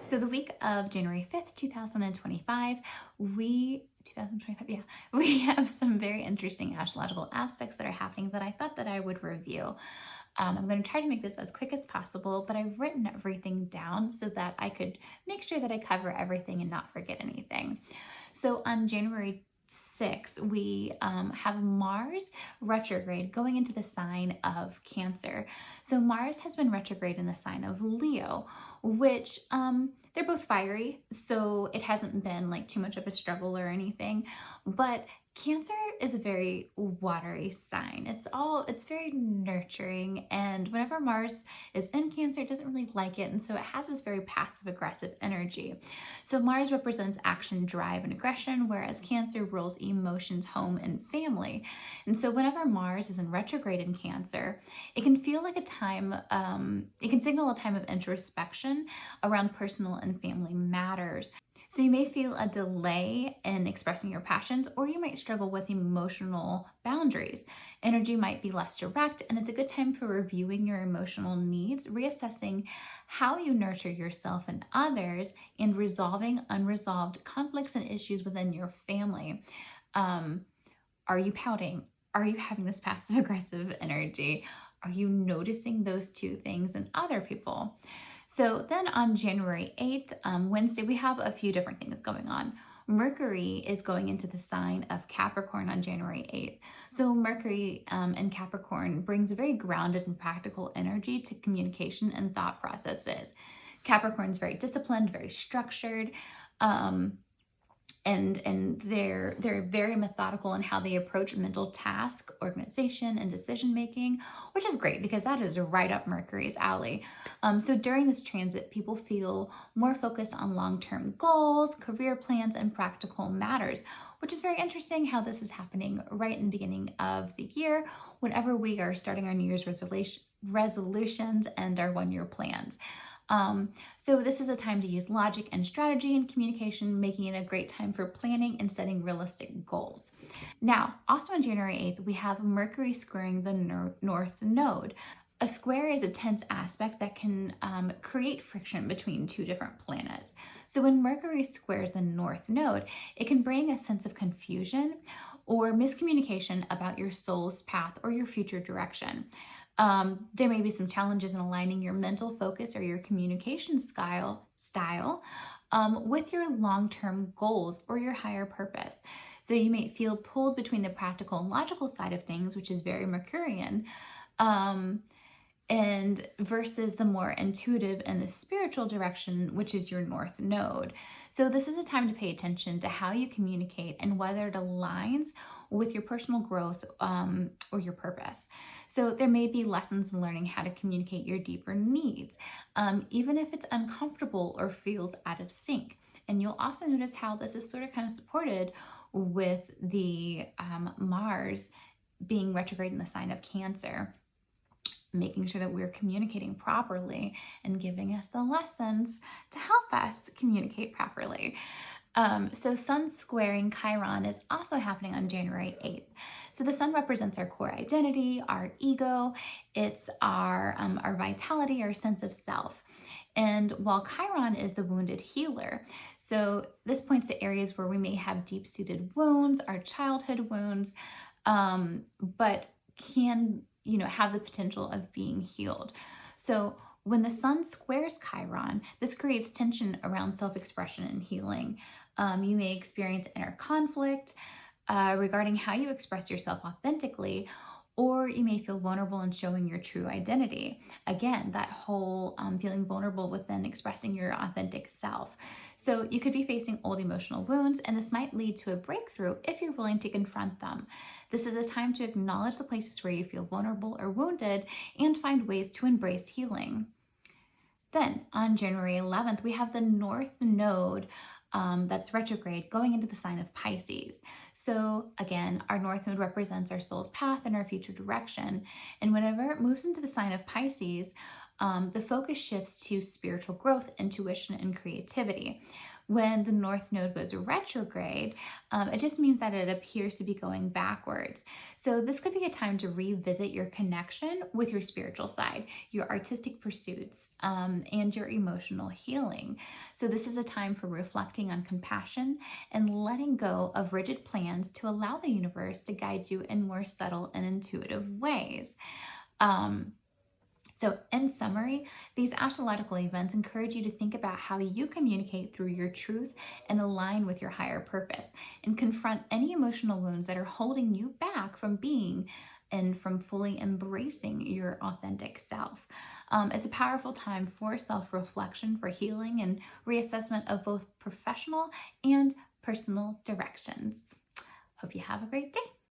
So the week of January 5th, 2025, we have some very interesting astrological aspects that are happening that I thought that I would review. I'm going to try to make this as quick as possible, but I've written everything down so that I could make sure that I cover everything and not forget anything. So on January 6th, we have Mars retrograde going into the sign of Cancer. So Mars has been retrograde in the sign of Leo, which they're both fiery, so it hasn't been like too much of a struggle or anything, but Cancer is a very watery sign. It's very nurturing, and whenever Mars is in Cancer, it doesn't really like it, and so it has this very passive aggressive energy. So Mars represents action, drive, and aggression, whereas Cancer rules emotions, home, and family. And so whenever Mars is in retrograde in Cancer, it can feel like a time, it can signal a time of introspection around personal and family matters. So you may feel a delay in expressing your passions, or you might struggle with emotional boundaries. Energy might be less direct, and it's a good time for reviewing your emotional needs, reassessing how you nurture yourself and others, and resolving unresolved conflicts and issues within your family. Are you pouting? Are you having this passive aggressive energy? Are you noticing those two things in other people? So then on January 8th, Wednesday, we have a few different things going on. Mercury is going into the sign of Capricorn on January 8th. So Mercury in Capricorn brings a very grounded and practical energy to communication and thought processes. Capricorn is very disciplined, very structured, and they're very methodical in how they approach mental task, organization, and decision making, which is great because that is right up Mercury's alley. So during this transit, people feel more focused on long-term goals, career plans, and practical matters, which is very interesting how this is happening right in the beginning of the year, whenever we are starting our New Year's resolutions and our one-year plans. So this is a time to use logic and strategy in communication, making it a great time for planning and setting realistic goals. Now, also on January 8th, we have Mercury squaring the North Node. A square is a tense aspect that can create friction between two different planets. So when Mercury squares the North Node, it can bring a sense of confusion or miscommunication about your soul's path or your future direction. There may be some challenges in aligning your mental focus or your communication style with your long-term goals or your higher purpose. So you may feel pulled between the practical and logical side of things, which is very Mercurian, and versus the more intuitive and the spiritual direction, which is your North Node. So this is a time to pay attention to how you communicate and whether it aligns with your personal growth or your purpose. So there may be lessons in learning how to communicate your deeper needs, even if it's uncomfortable or feels out of sync. And you'll also notice how this is sort of kind of supported with the Mars being retrograde in the sign of Cancer, making sure that we're communicating properly and giving us the lessons to help us communicate properly. So Sun squaring Chiron is also happening on January 8th. So the Sun represents our core identity, our ego, it's our vitality, our sense of self. And while Chiron is the wounded healer, so this points to areas where we may have deep-seated wounds, our childhood wounds, but can have the potential of being healed. So when the Sun squares Chiron, this creates tension around self-expression and healing. You may experience inner conflict regarding how you express yourself authentically, or you may feel vulnerable in showing your true identity. Again, that whole feeling vulnerable within expressing your authentic self. So you could be facing old emotional wounds, and this might lead to a breakthrough if you're willing to confront them. This is a time to acknowledge the places where you feel vulnerable or wounded and find ways to embrace healing. Then on January 11th, we have the North Node that's retrograde going into the sign of Pisces. So again, our North Node represents our soul's path and our future direction. And whenever it moves into the sign of Pisces, the focus shifts to spiritual growth, intuition, and creativity. When the North Node goes retrograde, it just means that it appears to be going backwards. So this could be a time to revisit your connection with your spiritual side, your artistic pursuits, and your emotional healing. So this is a time for reflecting on compassion and letting go of rigid plans to allow the universe to guide you in more subtle and intuitive ways. Um, so, in summary, these astrological events encourage you to think about how you communicate through your truth and align with your higher purpose, and confront any emotional wounds that are holding you back from being and from fully embracing your authentic self. It's a powerful time for self reflection, for healing, and reassessment of both professional and personal directions. Hope you have a great day.